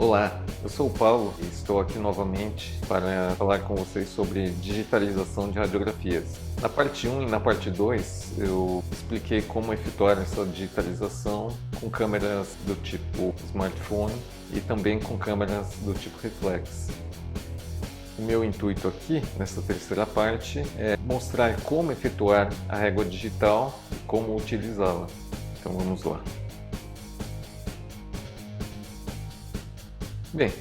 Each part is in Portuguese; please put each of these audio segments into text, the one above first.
Olá, eu sou o Paulo e estou aqui novamente para falar com vocês sobre digitalização de radiografias. Na parte 1 e na parte 2 eu expliquei como efetuar essa digitalização com câmeras do tipo smartphone e também com câmeras do tipo reflex. O meu intuito aqui, nessa terceira parte, é mostrar como efetuar a régua digital e como utilizá-la. Então vamos lá. Bem,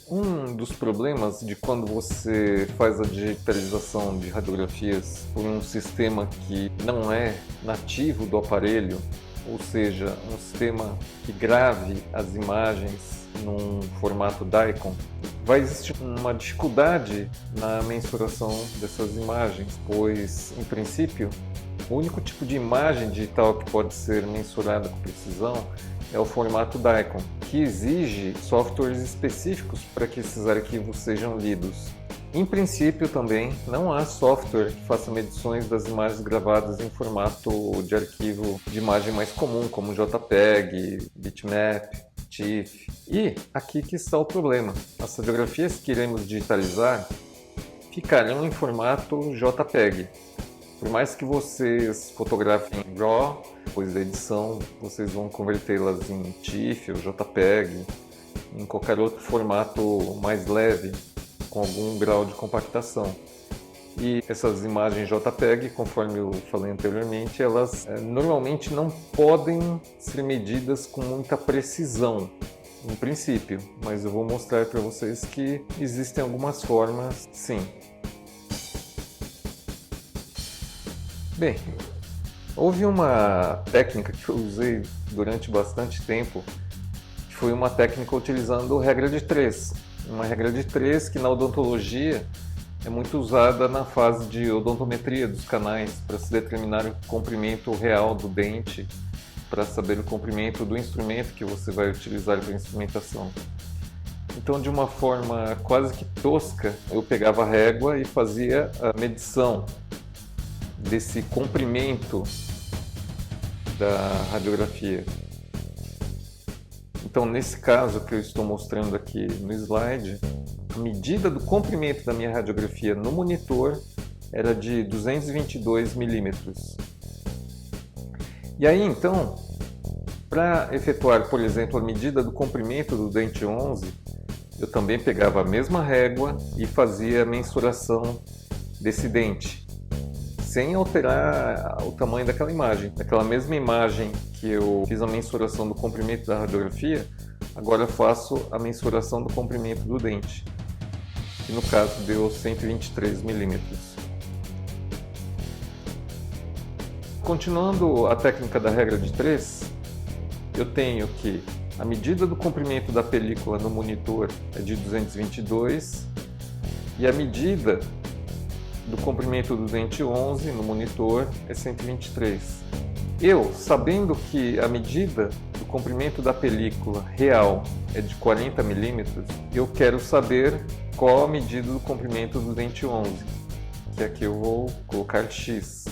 um dos problemas de quando você faz a digitalização de radiografias por um sistema que não é nativo do aparelho, ou seja, um sistema que grave as imagens num formato DICOM, vai existir uma dificuldade na mensuração dessas imagens, pois, em princípio, o único tipo de imagem digital que pode ser mensurada com precisão é o formato DICOM, que exige softwares específicos para que esses arquivos sejam lidos. Em princípio, também, não há software que faça medições das imagens gravadas em formato de arquivo de imagem mais comum, como JPEG, bitmap, TIFF. E aqui que está o problema. As radiografias que iremos digitalizar ficarão em formato JPEG. Por mais que vocês fotografem em RAW, depois da edição, vocês vão convertê-las em TIFF ou JPEG, em qualquer outro formato mais leve, com algum grau de compactação. E essas imagens JPEG, conforme eu falei anteriormente, elas normalmente não podem ser medidas com muita precisão, em princípio, mas eu vou mostrar para vocês que existem algumas formas, sim. Bem, houve uma técnica que eu usei durante bastante tempo, que foi uma técnica utilizando regra de 3. Uma regra de 3 que na odontologia é muito usada na fase de odontometria dos canais, para se determinar o comprimento real do dente, para saber o comprimento do instrumento que você vai utilizar para a instrumentação. Então, de uma forma quase que tosca, eu pegava a régua e fazia a medição desse comprimento da radiografia. Então, nesse caso que eu estou mostrando aqui no slide, a medida do comprimento da minha radiografia no monitor era de 222 milímetros. E aí, então, para efetuar, por exemplo, a medida do comprimento do dente 11, eu também pegava a mesma régua e fazia a mensuração desse dente, sem alterar o tamanho daquela imagem. Naquela mesma imagem que eu fiz a mensuração do comprimento da radiografia, agora eu faço a mensuração do comprimento do dente, que no caso deu 123 milímetros. Continuando a técnica da regra de 3, eu tenho que a medida do comprimento da película no monitor é de 222 e a medida do comprimento do dente 11 no monitor é 123. Eu, sabendo que a medida do comprimento da película real é de 40 milímetros, eu quero saber qual a medida do comprimento do dente 11, que aqui eu vou colocar X.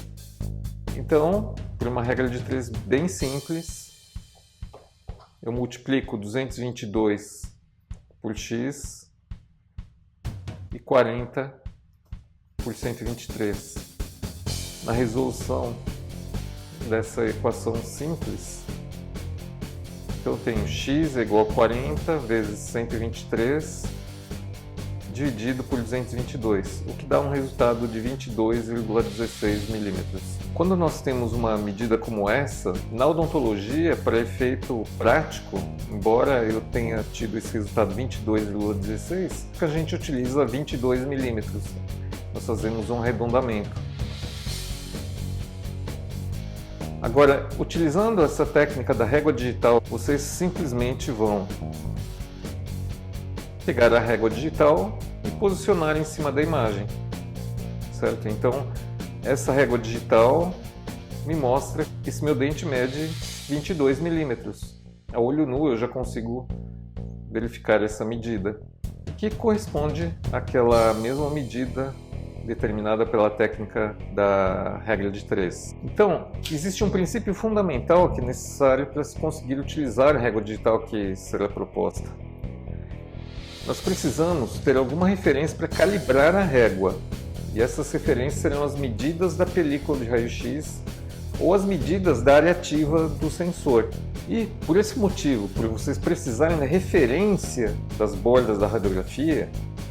Então, por uma regra de 3 bem simples, eu multiplico 222 por X e 40 por 123. Na resolução dessa equação simples, eu tenho x é igual a 40 vezes 123 dividido por 222, o que dá um resultado de 22,16 milímetros. Quando nós temos uma medida como essa, na odontologia, para efeito prático, embora eu tenha tido esse resultado 22,16, a gente utiliza 22 milímetros. Nós fazemos um arredondamento. Agora, utilizando essa técnica da régua digital, vocês simplesmente vão pegar a régua digital e posicionar em cima da imagem, certo? Então, essa régua digital me mostra que esse meu dente mede 22 milímetros. A olho nu eu já consigo verificar essa medida, que corresponde àquela mesma medida determinada pela técnica da regra de 3. Então, existe um princípio fundamental que é necessário para se conseguir utilizar a régua digital que será proposta. nós precisamos ter alguma referência para calibrar a régua. E essas referências serão as medidas da película de raio-x ou as medidas da área ativa do sensor. E por esse motivo, por vocês precisarem da referência das bordas da radiografia,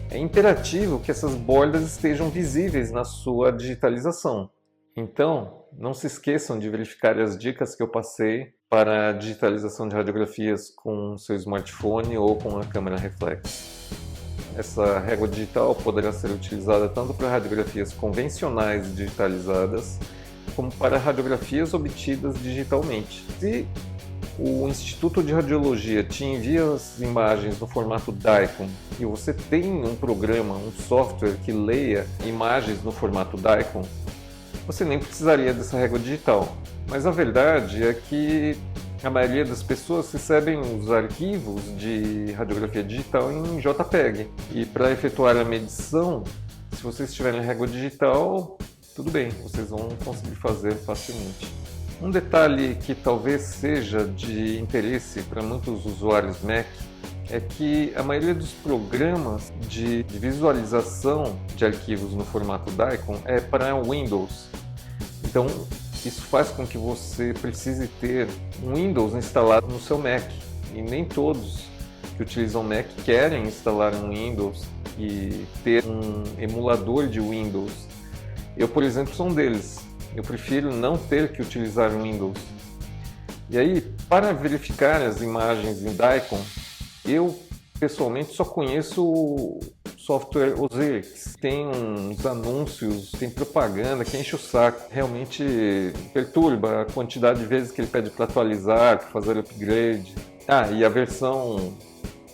é imperativo que essas bordas estejam visíveis na sua digitalização. Então, não se esqueçam de verificar as dicas que eu passei para a digitalização de radiografias com o seu smartphone ou com a câmera reflex. Essa régua digital poderá ser utilizada tanto para radiografias convencionais digitalizadas, como para radiografias obtidas digitalmente. Se o Instituto de Radiologia te envia as imagens no formato DICOM e você tem um programa, um software que leia imagens no formato DICOM, você nem precisaria dessa régua digital. Mas a verdade é que a maioria das pessoas recebem os arquivos de radiografia digital em JPEG. E para efetuar a medição, se vocês tiverem régua digital, tudo bem, vocês vão conseguir fazer facilmente. Um detalhe que talvez seja de interesse para muitos usuários Mac é que a maioria dos programas de visualização de arquivos no formato DICOM é para Windows. Então, isso faz com que você precise ter um Windows instalado no seu Mac. E nem todos que utilizam Mac querem instalar um Windows e ter um emulador de Windows. Eu, por exemplo, sou um deles. Eu prefiro não ter que utilizar o Windows. E aí, para verificar as imagens em DICOM, eu pessoalmente só conheço o software Osiris. Tem uns anúncios, tem propaganda que enche o saco. Realmente perturba a quantidade de vezes que ele pede para atualizar, para fazer upgrade. Ah, e a versão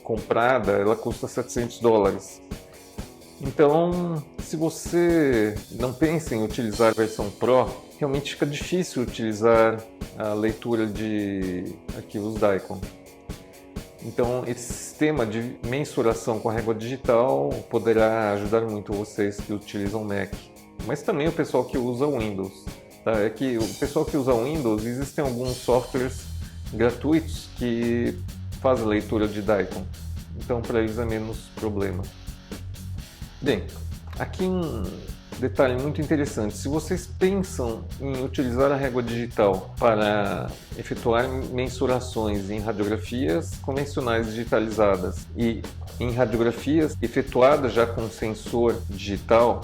comprada, ela custa $700. Então, se você não pensa em utilizar a versão Pro, realmente fica difícil utilizar a leitura de arquivos DICOM. Então, esse sistema de mensuração com a régua digital poderá ajudar muito vocês que utilizam Mac, mas também o pessoal que usa Windows. Tá? É que o pessoal que usa Windows, existem alguns softwares gratuitos que fazem leitura de DICOM, então para eles é menos problema. Bem, aqui um detalhe muito interessante. Se vocês pensam em utilizar a régua digital para efetuar mensurações em radiografias convencionais digitalizadas e em radiografias efetuadas já com sensor digital,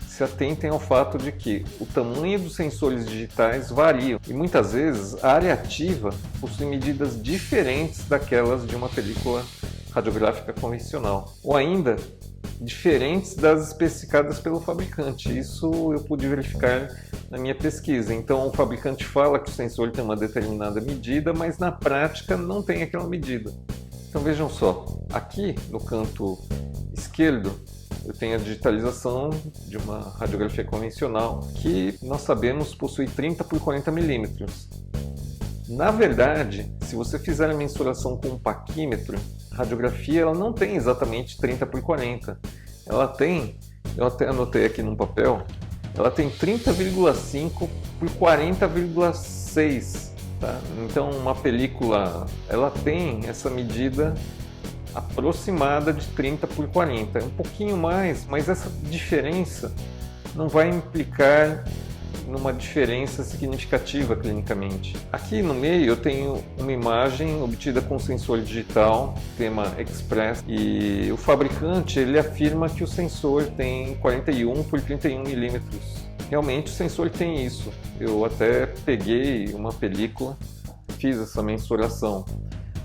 se atentem ao fato de que o tamanho dos sensores digitais variam e muitas vezes a área ativa possui medidas diferentes daquelas de uma película radiográfica convencional, ou ainda diferentes das especificadas pelo fabricante. Isso eu pude verificar na minha pesquisa. Então o fabricante fala que o sensor tem uma determinada medida, mas na prática não tem aquela medida. Então vejam só, aqui no canto esquerdo eu tenho a digitalização de uma radiografia convencional que nós sabemos possui 30 por 40 milímetros. Na verdade, se você fizer a mensuração com um paquímetro, a radiografia ela não tem exatamente 30 por 40. Ela tem, eu até anotei aqui num papel, ela tem 30,5 por 40,6. Tá? Então uma película ela tem essa medida aproximada de 30 por 40. É um pouquinho mais, mas essa diferença não vai implicar numa diferença significativa clinicamente. Aqui no meio eu tenho uma imagem obtida com sensor digital, tema Express, e o fabricante ele afirma que o sensor tem 41 por 31 milímetros. Realmente o sensor tem isso. Eu até peguei uma película, fiz essa mensuração.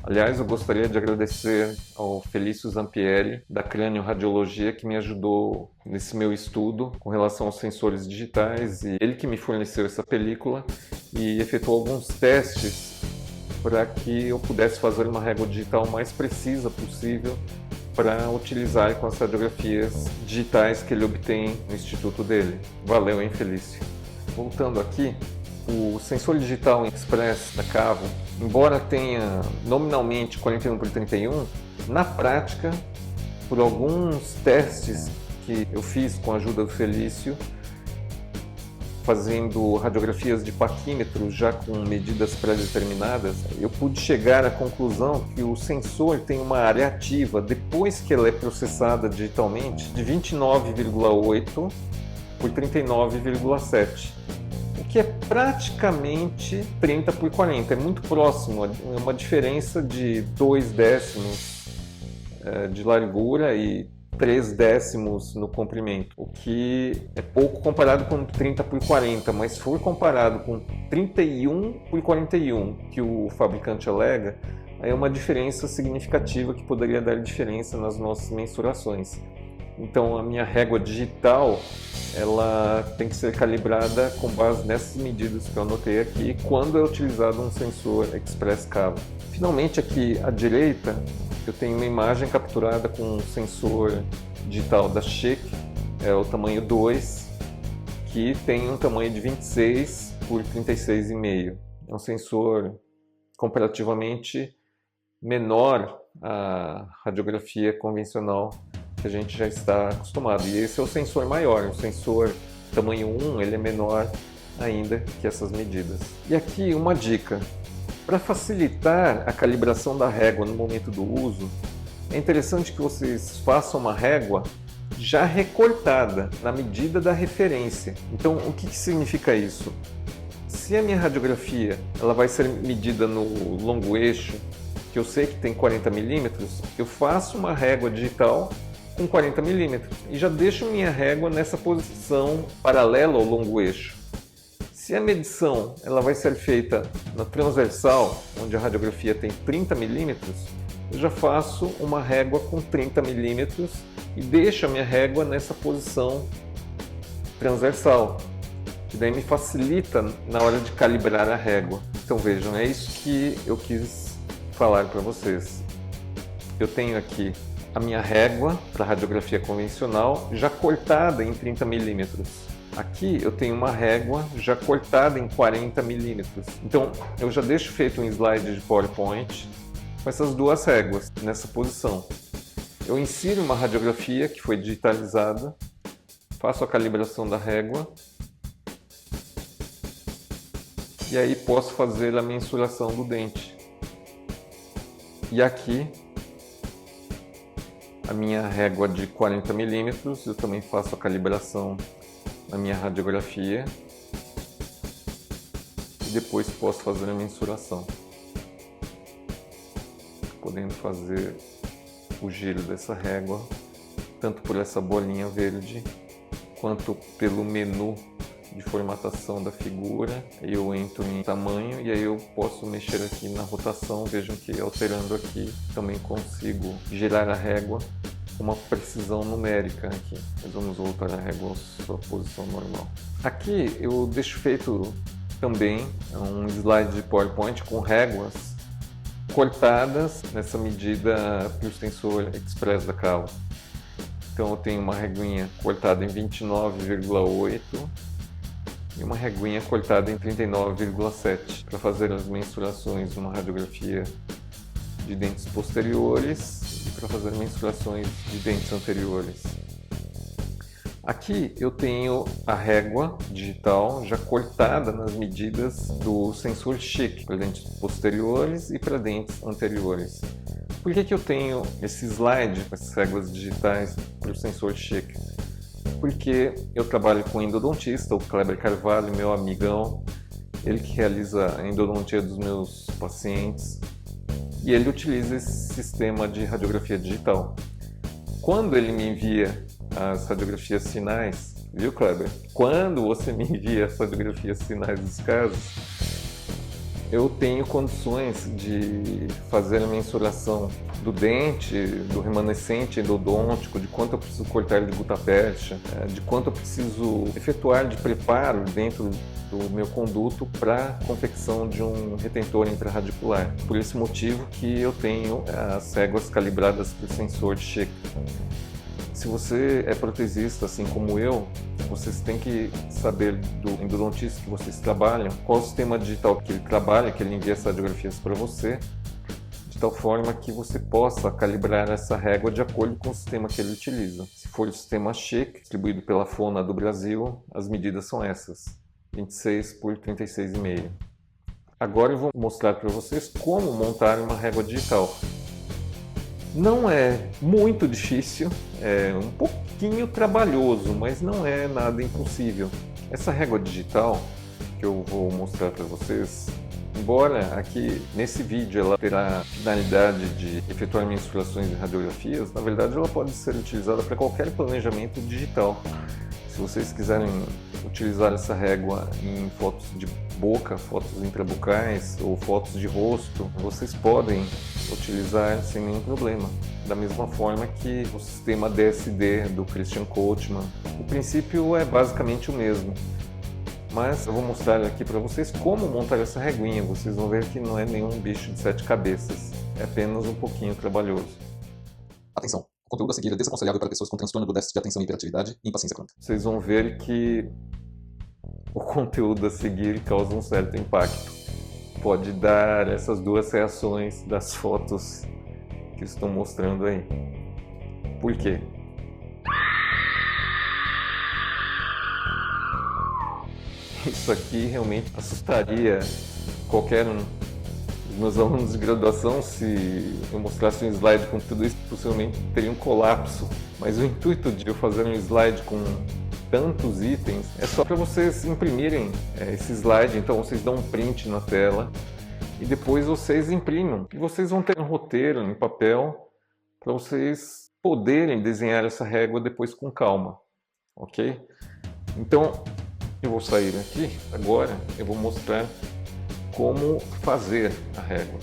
Aliás, eu gostaria de agradecer ao Felício Zampieri, da Crânio Radiologia, que me ajudou nesse meu estudo com relação aos sensores digitais, e ele que me forneceu essa película e efetuou alguns testes para que eu pudesse fazer uma régua digital mais precisa possível para utilizar com as radiografias digitais que ele obtém no instituto dele. Valeu, hein, Felício? Voltando aqui, o sensor digital Express da Cavo, embora tenha nominalmente 41 por 31, na prática, por alguns testes que eu fiz com a ajuda do Felício, fazendo radiografias de paquímetro já com medidas pré-determinadas, eu pude chegar à conclusão que o sensor tem uma área ativa, depois que ela é processada digitalmente, de 29,8 por 39,7. O que é praticamente 30 por 40, é muito próximo, é uma diferença de 2 décimos de largura e 3 décimos no comprimento, o que é pouco comparado com 30 por 40, mas se for comparado com 31 por 41 que o fabricante alega, aí é uma diferença significativa que poderia dar diferença nas nossas mensurações. Então a minha régua digital, ela tem que ser calibrada com base nessas medidas que eu anotei aqui, quando é utilizado um sensor Express Cavo. Finalmente aqui à direita, eu tenho uma imagem capturada com um sensor digital da Schick, é o tamanho 2, que tem um tamanho de 26 por 36,5. É um sensor comparativamente menor à radiografia convencional que a gente já está acostumado. E esse é o sensor maior, o sensor tamanho 1, ele é menor ainda que essas medidas. E aqui uma dica. Para facilitar a calibração da régua no momento do uso, é interessante que vocês façam uma régua já recortada na medida da referência. Então, o que significa isso? Se a minha radiografia ela vai ser medida no longo eixo, que eu sei que tem 40 milímetros, eu faço uma régua digital com 40 milímetros e já deixo minha régua nessa posição paralela ao longo eixo. Se a medição ela vai ser feita na transversal, onde a radiografia tem 30 milímetros, eu já faço uma régua com 30 milímetros e deixo a minha régua nessa posição transversal, que daí me facilita na hora de calibrar a régua. Então vejam, é isso que eu quis falar para vocês. Eu tenho aqui a minha régua para radiografia convencional já cortada em 30 milímetros. Aqui eu tenho uma régua já cortada em 40 milímetros. Então eu já deixo feito um slide de PowerPoint com essas duas réguas nessa posição. Eu insiro uma radiografia que foi digitalizada, faço a calibração da régua e aí posso fazer a mensuração do dente. E aqui a minha régua de 40 milímetros, eu também faço a calibração na minha radiografia e depois posso fazer a mensuração, podendo fazer o giro dessa régua tanto por essa bolinha verde quanto pelo menu de formatação da figura. Eu entro em tamanho e aí eu posso mexer aqui na rotação. Vejam que alterando aqui também consigo girar a régua com uma precisão numérica aqui. Mas vamos voltar a régua à sua posição normal. Aqui eu deixo feito também um slide de PowerPoint com réguas cortadas nessa medida para o sensor Express da Cavo. Então eu tenho uma reguinha cortada em 29,8 e uma reguinha cortada em 39,7 para fazer as mensurações numa radiografia de dentes posteriores e para fazer mensurações de dentes anteriores. Aqui eu tenho a régua digital já cortada nas medidas do sensor Schick para dentes posteriores e para dentes anteriores. Por que eu tenho esse slide com essas réguas digitais para o sensor Schick? Porque eu trabalho com endodontista, o Kleber Carvalho, meu amigão, ele que realiza a endodontia dos meus pacientes e ele utiliza esse sistema de radiografia digital. Quando ele me envia as radiografias finais, viu, Kleber? Quando você me envia as radiografias finais dos casos, eu tenho condições de fazer a mensuração do dente, do remanescente endodôntico, de quanto eu preciso cortar de gutapercha, de quanto eu preciso efetuar de preparo dentro do meu conduto para a confecção de um retentor intrarradicular. Por esse motivo que eu tenho as réguas calibradas por sensor Schick. Se você é protesista, assim como eu, vocês têm que saber do endodontista que vocês trabalham, qual o sistema digital que ele trabalha, que ele envia essas radiografias para você, de tal forma que você possa calibrar essa régua de acordo com o sistema que ele utiliza. Se for o sistema Schick, distribuído pela Fona do Brasil, as medidas são essas. 26 por 36,5. Agora eu vou mostrar para vocês como montar uma régua digital. Não é muito difícil, é um pouquinho trabalhoso, mas não é nada impossível. Essa régua digital que eu vou mostrar para vocês, embora aqui nesse vídeo ela terá a finalidade de efetuar mensurações e radiografias, na verdade ela pode ser utilizada para qualquer planejamento digital. Se vocês quiserem utilizar essa régua em fotos de boca, fotos intrabucais ou fotos de rosto, vocês podem utilizar sem nenhum problema. Da mesma forma que o sistema DSD do Christian Coachman. O princípio é basicamente o mesmo. Mas eu vou mostrar aqui para vocês como montar essa reguinha. Vocês vão ver que não é nenhum bicho de 7 cabeças. É apenas um pouquinho trabalhoso. Atenção! O conteúdo a seguir é desaconselhável para pessoas com transtorno do déficit de atenção e hiperatividade e impaciência crônica. Vocês vão ver que o conteúdo a seguir causa um certo impacto. Pode dar essas duas reações das fotos que estão mostrando aí. Por quê? Isso aqui realmente assustaria qualquer um dos meus alunos de graduação. Se eu mostrasse um slide com tudo isso, possivelmente teria um colapso. Mas o intuito de eu fazer um slide com tantos itens é só para vocês imprimirem esse slide. Então vocês dão um print na tela e depois vocês imprimam. E vocês vão ter um roteiro em papel para vocês poderem desenhar essa régua depois com calma, ok? Então eu vou sair aqui agora, eu vou mostrar como fazer a régua.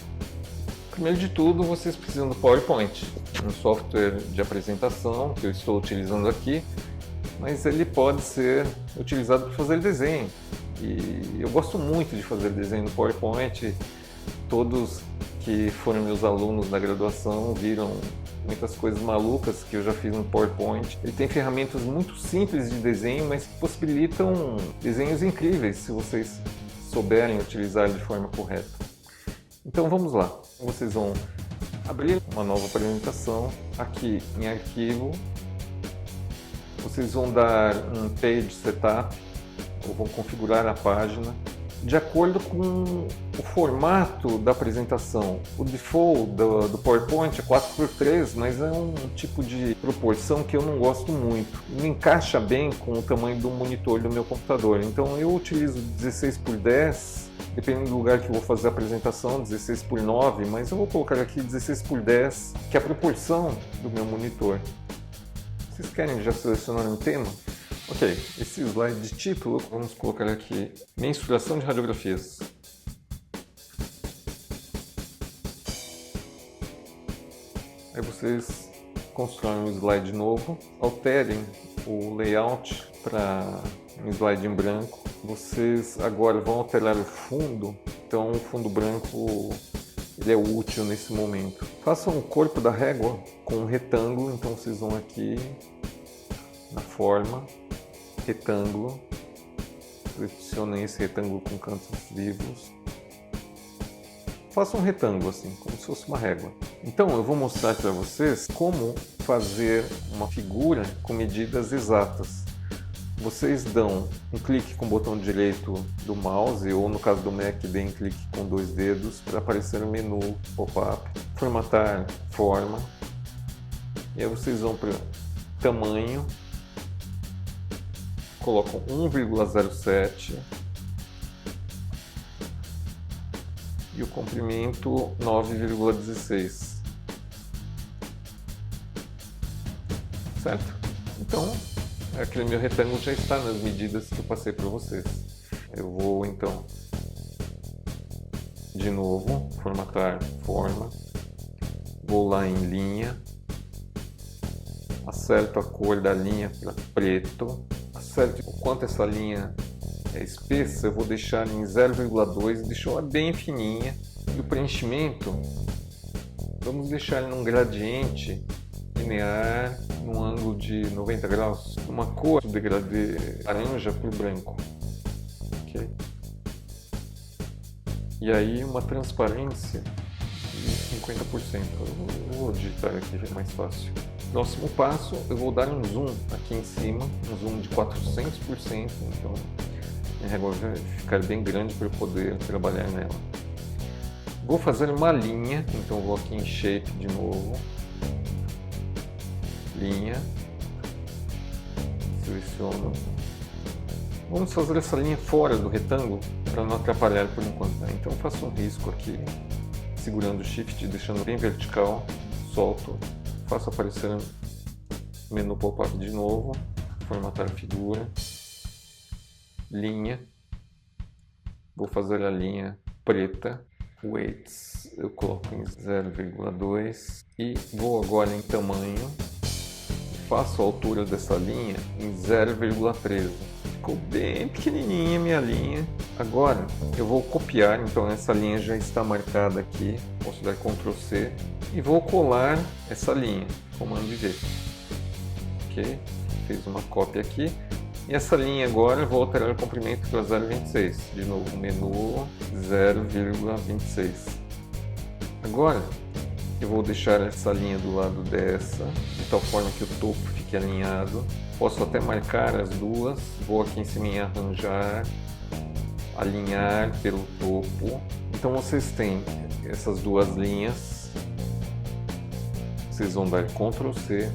Primeiro de tudo, vocês precisam do PowerPoint, um software de apresentação que eu estou utilizando aqui, mas ele pode ser utilizado para fazer desenho. E eu gosto muito de fazer desenho no PowerPoint. Todos que foram meus alunos na graduação viram muitas coisas malucas que eu já fiz no PowerPoint. Ele tem ferramentas muito simples de desenho, mas que possibilitam desenhos incríveis se vocês souberem utilizar de forma correta. Então vamos lá. Vocês vão abrir uma nova apresentação aqui em arquivo. Vocês vão dar um page setup ou vão configurar a página de acordo com o formato da apresentação. O default do PowerPoint é 4:3, mas é um tipo de proporção que eu não gosto muito. Não encaixa bem com o tamanho do monitor do meu computador. Então eu utilizo 16:10, dependendo do lugar que eu vou fazer a apresentação, 16:9, mas eu vou colocar aqui 16:10, que é a proporção do meu monitor. Vocês querem já selecionar um tema? Ok, esse slide de título, vamos colocar aqui mensuração de radiografias. Aí vocês constroem um slide novo, alterem o layout para um slide em branco. Vocês agora vão alterar o fundo, então o fundo branco ele é útil nesse momento. Façam o corpo da régua com um retângulo, então vocês vão aqui na forma, retângulo, selecionem esse retângulo com cantos vivos. Faça um retângulo assim, como se fosse uma régua. Então eu vou mostrar para vocês como fazer uma figura com medidas exatas. Vocês dão um clique com o botão direito do mouse, ou no caso do Mac, deem clique com 2 dedos para aparecer o menu pop-up, formatar forma, e aí vocês vão para tamanho, colocam 1,07 e o comprimento 9,16, certo? Então, aquele meu retângulo já está nas medidas que eu passei para vocês. Eu vou então, de novo, formatar forma, vou lá em linha, acerto a cor da linha para preto, acerto o quanto essa linha é espessa, eu vou deixar em 0,2, deixou ela bem fininha. E o preenchimento, vamos deixar ele num gradiente linear, num ângulo de 90 graus, uma cor do degradê laranja por branco, ok? E aí uma transparência de 50%, eu vou digitar aqui, é mais fácil. Próximo passo, eu vou dar um zoom aqui em cima, um zoom de 400%, então Minha régua vai ficar bem grande para eu poder trabalhar nela. Vou fazer uma linha, então vou aqui em Shape de novo. Linha. Seleciono. Vamos fazer essa linha fora do retângulo para não atrapalhar por enquanto. Então eu faço um risco aqui, segurando o Shift, deixando bem vertical, solto, faço aparecer o menu pop-up de novo, formatar a figura, linha, vou fazer a linha preta, weights eu coloco em 0,2 e vou agora em tamanho, faço a altura dessa linha em 0,13. Ficou bem pequenininha minha linha. Agora eu vou copiar, então essa linha já está marcada aqui, posso dar Ctrl C e vou colar essa linha, comando V. Ok, fiz uma cópia aqui e essa linha agora eu vou alterar o comprimento para 0,26. De novo, menu 0,26. Agora eu vou deixar essa linha do lado dessa, de tal forma que o topo fique alinhado. Posso até marcar as duas, vou aqui em cima em arranjar, alinhar pelo topo. Então vocês têm essas duas linhas, vocês vão dar Ctrl C,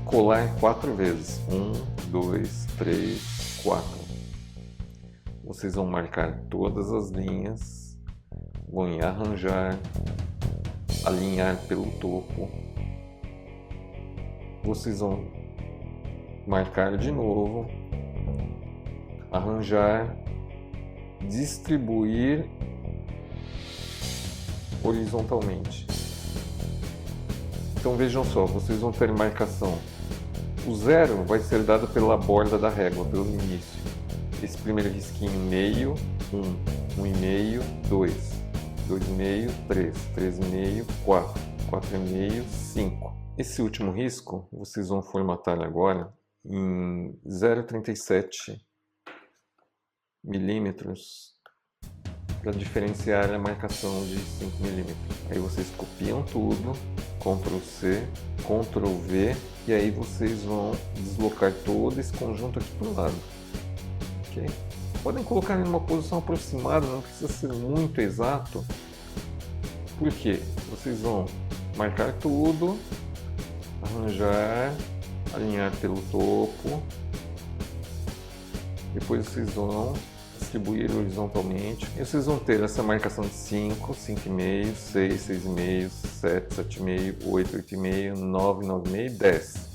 colar 4 vezes, 1, 2, 3, 4. Vocês vão marcar todas as linhas, vão em arranjar, alinhar pelo topo, vocês vão marcar de novo, arranjar, distribuir horizontalmente. Então vejam só, vocês vão ter marcação. O 0 vai ser dado pela borda da régua, pelo início. Esse primeiro risquinho meio, 1, 1,5, 2, 2,5, 3, 3,5, 4, 4,5, 5. Esse último risco vocês vão formatar agora em 0,37 milímetros para diferenciar a marcação de 5 milímetros. Aí vocês copiam tudo, Ctrl C, Ctrl V e aí vocês vão deslocar todo esse conjunto aqui para o lado. Okay? Podem colocar em uma posição aproximada, não precisa ser muito exato. Por quê? Vocês vão marcar tudo, arranjar, alinhar pelo topo, depois vocês vão distribuir horizontalmente e vocês vão ter essa marcação de 5, 5,5, 6, 6,5, 7, 7,5, 8, 8,5, 9, 9,5 e 10.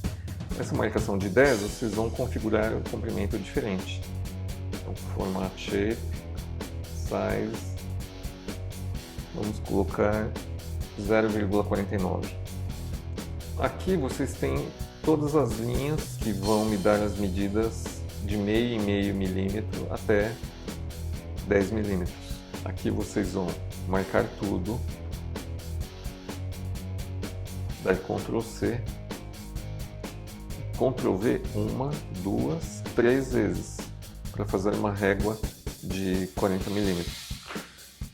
Essa marcação de 10 vocês vão configurar o comprimento diferente. Então, Format Shape, Size, vamos colocar 0,49. Aqui vocês têm todas as linhas que vão me dar as medidas de meio em meio milímetro até 10 milímetros. Aqui vocês vão marcar tudo, dar Ctrl C, Ctrl V 1, 2, 3 vezes para fazer uma régua de 40 milímetros.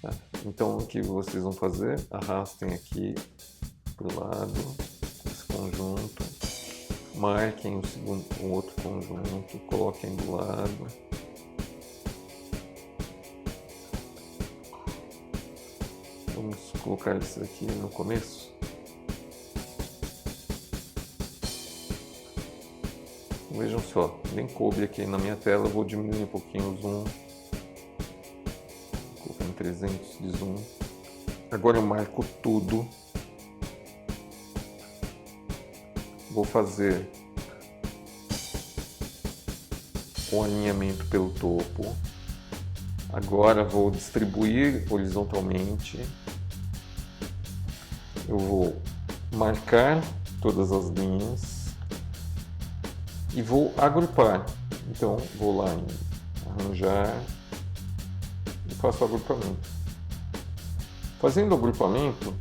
Tá? Então o que vocês vão fazer? Arrastem aqui para o lado esse conjunto, marquem o outro conjunto, coloquem do lado. Vamos colocar isso aqui no começo. Vejam só, bem coube aqui na minha tela, eu vou diminuir um pouquinho o zoom. Vou colocar em 300 de zoom. Agora eu marco tudo. Vou fazer o alinhamento pelo topo. Agora vou distribuir horizontalmente. Eu vou marcar todas as linhas e vou agrupar. Então vou lá em arranjar e faço o agrupamento. Fazendo o agrupamento,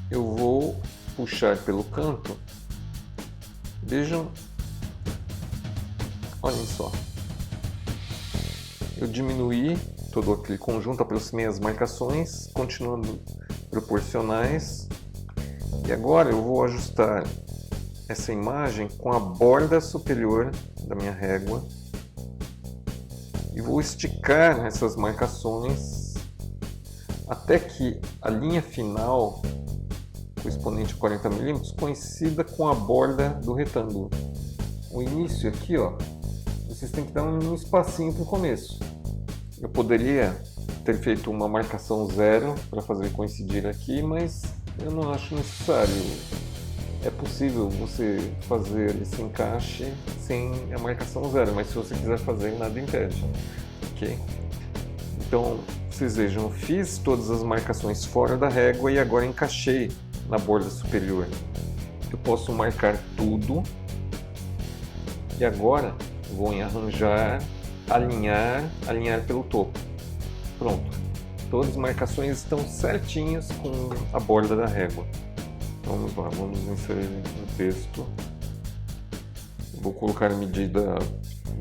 eu vou puxar pelo canto. Vejam, olhem só. Eu diminuí todo aquele conjunto, aproximei as marcações, continuando proporcionais. E agora eu vou ajustar essa imagem com a borda superior da minha régua e vou esticar essas marcações até que a linha final, com o exponente 40 mm, coincida com a borda do retângulo. O início aqui, ó, vocês têm que dar um espacinho para o começo. Eu poderia ter feito uma marcação 0 para fazer coincidir aqui, mas eu não acho necessário. É possível você fazer esse encaixe sem a marcação 0, mas se você quiser fazer, nada impede, ok? Então, vocês vejam, eu fiz todas as marcações fora da régua e agora encaixei na borda superior. Eu posso marcar tudo e agora vou em arranjar, alinhar pelo topo. Pronto, todas as marcações estão certinhas com a borda da régua. Vamos lá, vamos inserir no texto. Vou colocar a medida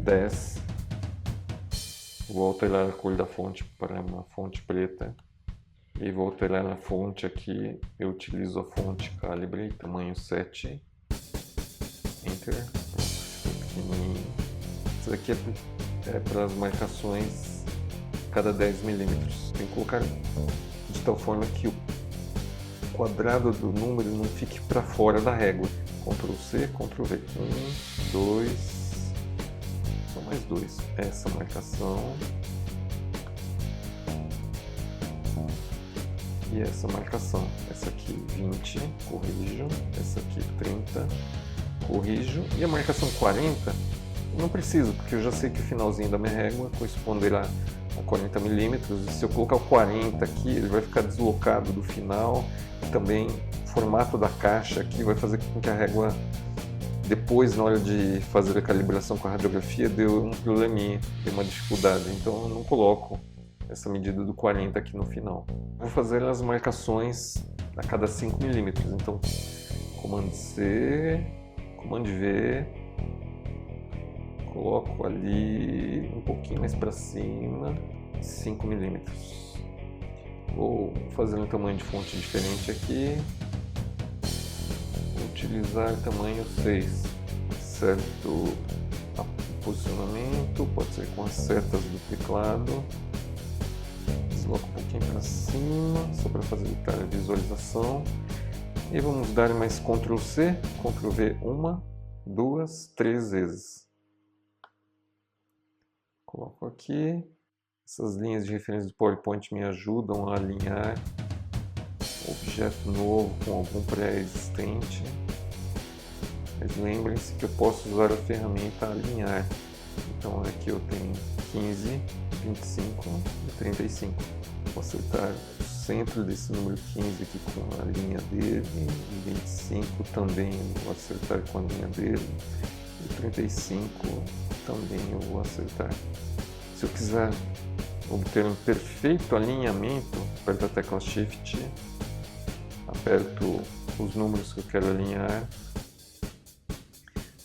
10. Vou alterar a cor da fonte para uma fonte preta. E vou alterar a fonte aqui. Eu utilizo a fonte Calibre, tamanho 7. Enter. Pequenininho. Isso aqui é para as marcações cada 10 milímetros. Tem que colocar de tal forma que o quadrado do número não fique para fora da régua. Ctrl C, Ctrl V. 1, 2, só mais 2. Essa marcação e essa marcação. Essa aqui 20, corrijo. Essa aqui 30, corrijo. E a marcação 40, não preciso, porque eu já sei que o finalzinho da minha régua corresponderá a 40 milímetros. E se eu colocar o 40 aqui, ele vai ficar deslocado do final. Também o formato da caixa aqui vai fazer com que a régua, depois na hora de fazer a calibração com a radiografia, deu um probleminha, deu uma dificuldade, então eu não coloco essa medida do 40 aqui no final. Vou fazer as marcações a cada 5 milímetros, então Comando C, Comando V, coloco ali um pouquinho mais para cima, 5 milímetros. Vou fazer um tamanho de fonte diferente aqui. Vou utilizar tamanho 6. Certo o posicionamento, pode ser com as setas do teclado. Desloco um pouquinho para cima, só para facilitar a visualização. E vamos dar mais Ctrl C, Ctrl V 1, 2, 3 vezes. Coloco aqui. Essas linhas de referência do PowerPoint me ajudam a alinhar objeto novo com algum pré-existente. Mas lembrem-se que eu posso usar a ferramenta alinhar. Então aqui eu tenho 15, 25 e 35. Vou acertar o centro desse número 15 aqui com a linha dele. E 25 também eu vou acertar com a linha dele. E 35 também eu vou acertar. Se eu quiser obter um perfeito alinhamento, aperto a tecla Shift, aperto os números que eu quero alinhar,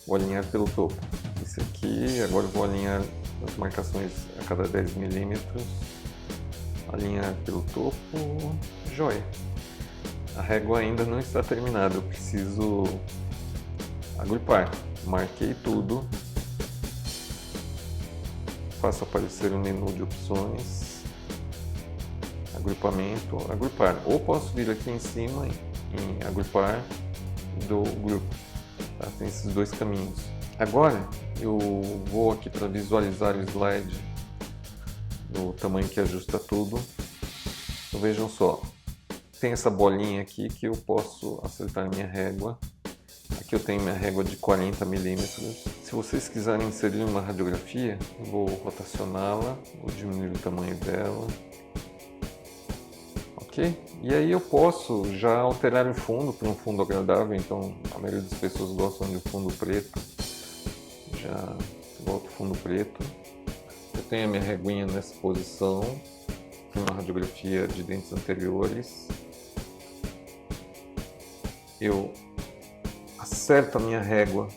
vou alinhar pelo topo. Esse aqui, agora eu vou alinhar as marcações a cada 10 milímetros, alinhar pelo topo, joia. A régua ainda não está terminada, eu preciso agrupar. Marquei tudo. Faço aparecer o menu de opções, agrupamento, agrupar. Ou posso vir aqui em cima em agrupar do grupo. Tá? Tem esses dois caminhos. Agora eu vou aqui para visualizar o slide do tamanho que ajusta tudo. Então, vejam só, tem essa bolinha aqui que eu posso acertar minha régua. Aqui eu tenho minha régua de 40 milímetros. Se vocês quiserem inserir uma radiografia, eu vou rotacioná-la, vou diminuir o tamanho dela. Ok? E aí eu posso já alterar o fundo para um fundo agradável, então a maioria das pessoas gostam de um fundo preto. Já volto o fundo preto. Eu tenho a minha reguinha nessa posição, uma radiografia de dentes anteriores. Eu acerto a minha régua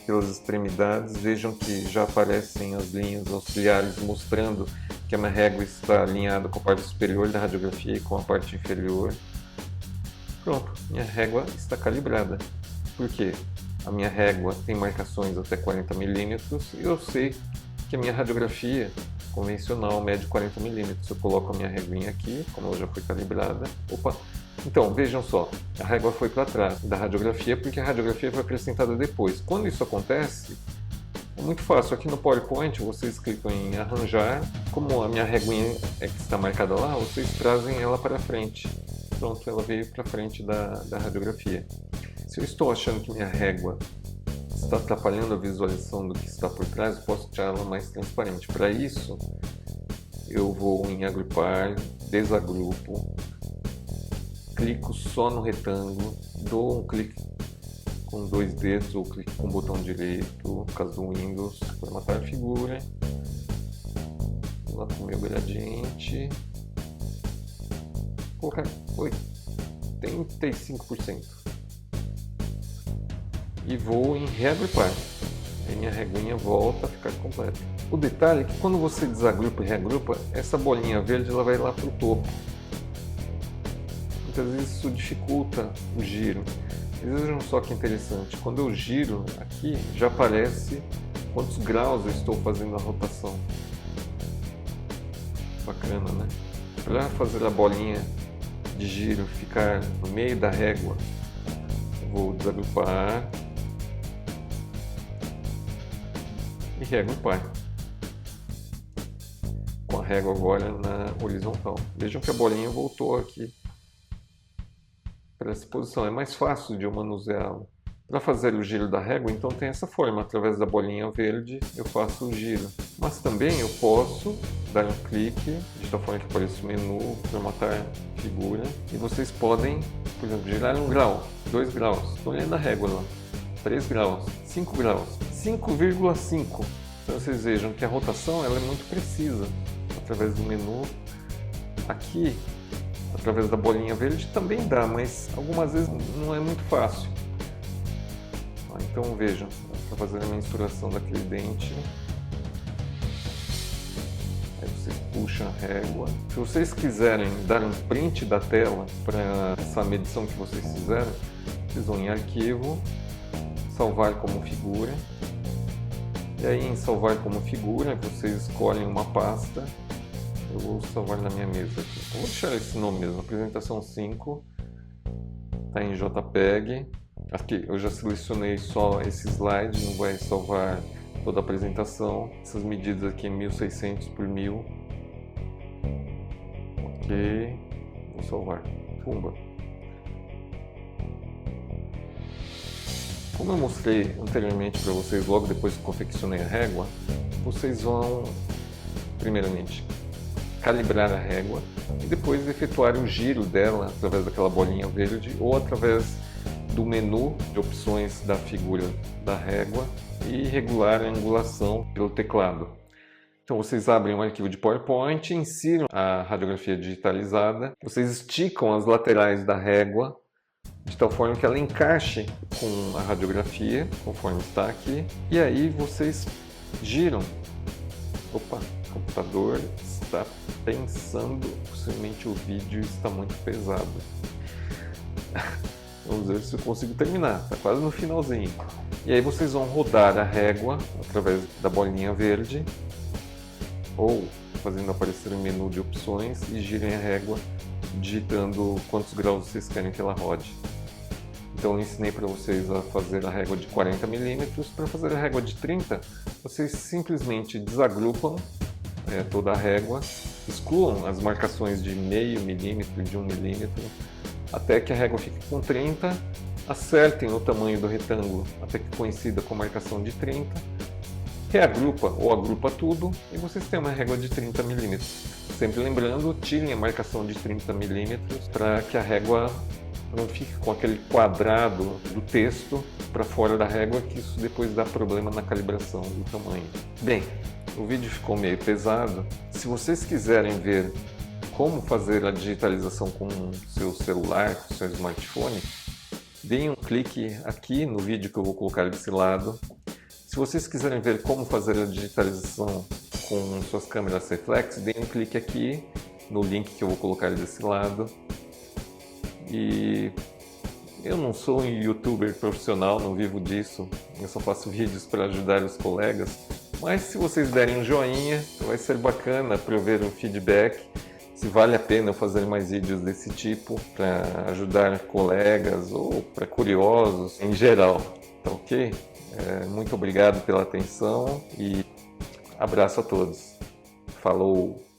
pelas extremidades, vejam que já aparecem as linhas auxiliares mostrando que a minha régua está alinhada com a parte superior da radiografia e com a parte inferior. Pronto, minha régua está calibrada. Por quê? A minha régua tem marcações até 40 milímetros e eu sei que a minha radiografia convencional mede 40 milímetros. Eu coloco a minha reguinha aqui, como ela já foi calibrada. Opa! Então, vejam só, a régua foi para trás da radiografia porque a radiografia foi acrescentada depois. Quando isso acontece, é muito fácil. Aqui no PowerPoint, vocês clicam em arranjar. Como a minha reguinha é que está marcada lá, vocês trazem ela para frente. Pronto, ela veio para frente da radiografia. Se eu estou achando que minha régua está atrapalhando a visualização do que está por trás, eu posso tirar ela mais transparente. Para isso, eu vou em agrupar, desagrupo, clico só no retângulo, dou um clique com 2 dedos ou clique com o botão direito, no caso do Windows, formatar a figura, vou lá com o meu gradiente, colocar 85% e vou em reagrupar. Aí minha reguinha volta a ficar completa. O detalhe é que quando você desagrupa e reagrupa, essa bolinha verde ela vai lá para o topo. Muitas vezes isso dificulta o giro. Vejam só que interessante, quando eu giro aqui já aparece quantos graus eu estou fazendo a rotação. Bacana, né? Para fazer a bolinha de giro ficar no meio da régua, eu vou desagrupar e reagrupar com a régua agora na horizontal. Vejam que a bolinha voltou aqui para essa posição, é mais fácil de eu manuseá-la. Para fazer o giro da régua, então tem essa forma, através da bolinha verde eu faço o giro. Mas também eu posso dar um clique, de tal forma que apareça o menu, formatar figura, e vocês podem, por exemplo, girar 1 grau, 2 graus, estou olhando a régua lá, 3 graus, 5 graus, 5,5. Então vocês vejam que a rotação ela é muito precisa, através do menu. Aqui, através da bolinha verde também dá, mas algumas vezes não é muito fácil. Então vejam, para fazer a mensuração daquele dente, aí vocês puxam a régua. Se vocês quiserem dar um print da tela para essa medição que vocês fizeram, vocês vão em arquivo, salvar como figura, e aí em salvar como figura vocês escolhem uma pasta. Eu vou salvar na minha mesa aqui. Eu vou deixar esse nome mesmo, apresentação 5, está em JPEG. Aqui eu já selecionei só esse slide, não vai salvar toda a apresentação. Essas medidas aqui 1600 por 1000. Ok, vou salvar. Pumba. Como eu mostrei anteriormente para vocês, logo depois que confeccionei a régua, vocês vão, primeiramente, calibrar a régua e depois efetuar o giro dela através daquela bolinha verde ou através do menu de opções da figura da régua e regular a angulação pelo teclado. Então vocês abrem um arquivo de PowerPoint, inseram a radiografia digitalizada, vocês esticam as laterais da régua de tal forma que ela encaixe com a radiografia, conforme está aqui, e aí vocês giram. Opa, o computador está pensando, possivelmente o vídeo está muito pesado. Vamos ver se eu consigo terminar, está quase no finalzinho. E aí vocês vão rodar a régua através da bolinha verde, ou fazendo aparecer o menu de opções e girem a régua, digitando quantos graus vocês querem que ela rode. Então eu ensinei para vocês a fazer a régua de 40 milímetros. Para fazer a régua de 30, vocês simplesmente desagrupam toda a régua, excluam as marcações de meio milímetro e de 1 milímetro, até que a régua fique com 30, acertem o tamanho do retângulo até que coincida com a marcação de 30, reagrupa ou agrupa tudo e vocês têm uma régua de 30 milímetros. Sempre lembrando, tirem a marcação de 30 milímetros para que a régua não fique com aquele quadrado do texto para fora da régua, que isso depois dá problema na calibração do tamanho. Bem, o vídeo ficou meio pesado. Se vocês quiserem ver como fazer a digitalização com o seu celular, com o seu smartphone, deem um clique aqui no vídeo que eu vou colocar desse lado. Se vocês quiserem ver como fazer a digitalização com suas câmeras reflex, deem um clique aqui no link que eu vou colocar desse lado. E eu não sou um youtuber profissional, não vivo disso, eu só faço vídeos para ajudar os colegas. Mas se vocês derem um joinha, vai ser bacana para eu ver o feedback, se vale a pena eu fazer mais vídeos desse tipo para ajudar colegas ou para curiosos em geral, tá ok? Muito obrigado pela atenção e abraço a todos. Falou!